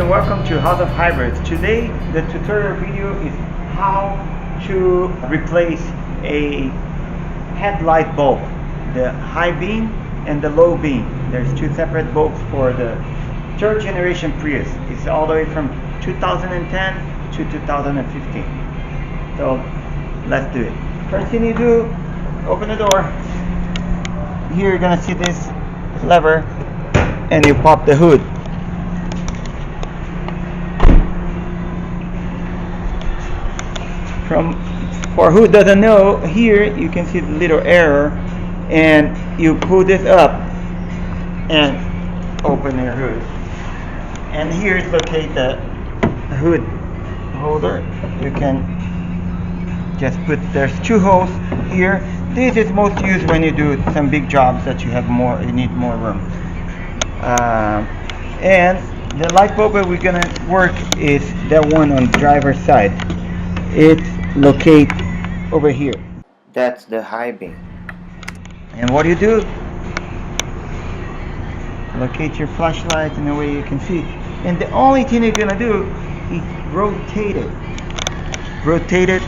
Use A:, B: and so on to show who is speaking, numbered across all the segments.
A: and welcome to House of Hybrids. Today the tutorial video is how to replace a headlight bulb, the high beam and the low beam. There's two separate bulbs for the third generation Prius. It's all the way from 2010 to 2015. So let's do it. First thing you do, open the door. Here you're gonna see this lever and you pop the hood. For who doesn't know, here you can see the little arrow, and you pull this up and open your hood, and here is locate the hood holder. You can just put, there's two holes here. This is most used when you do some big jobs that you need more room. And the light bulb that we're gonna work is the one on the driver's side. It's locate over here. That's the high beam. And what do you do? Locate your flashlight in the way you can see. And the only thing you're gonna do is rotate it. Rotate it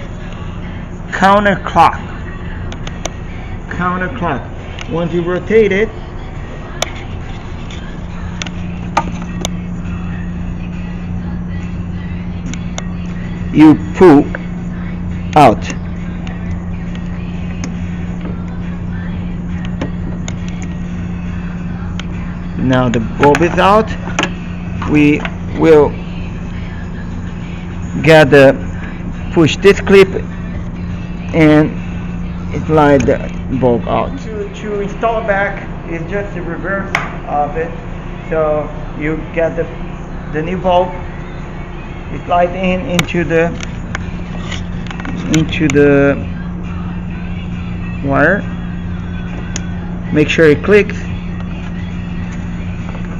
A: counterclock. Counterclock. Once you rotate it, you pull out. Now the bulb is out. We will push this clip and slide the bulb out. To install back is just the reverse of it. So you get the new bulb. You slide into the wire. Make sure it clicks.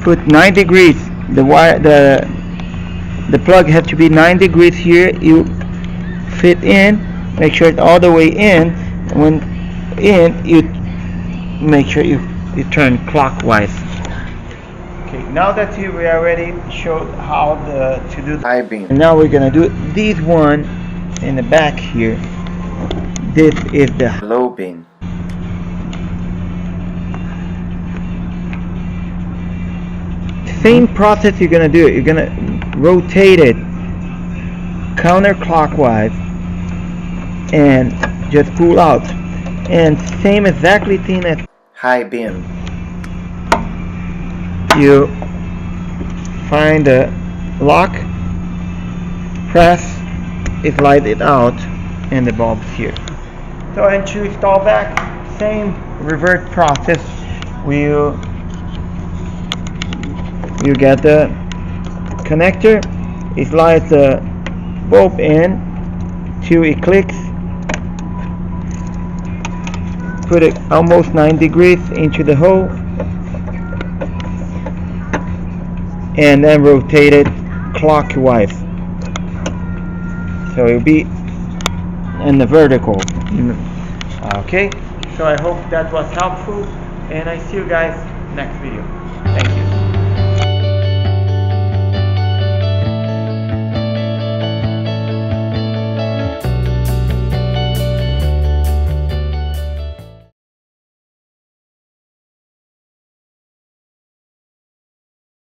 A: Put 9 degrees. The wire, the plug has to be 9 degrees here. You fit in. Make sure it's all the way in. When in, you make sure you turn clockwise. Okay, now that we already showed how to do the high beam. And now we're gonna do this one in the back here. This is the low beam. Same process you're gonna do. You're gonna rotate it counterclockwise and just pull out. And same exactly thing as high beam. You find the lock, press, slide it out, and the bulb's here. So, and to install back, same reverse process. You get the connector, it slides the bulb in till it clicks. Put it almost 9 degrees into the hole, and then rotate it clockwise. So it'll be in the vertical. Okay, so I hope that was helpful, and I see you guys next video. Thank you.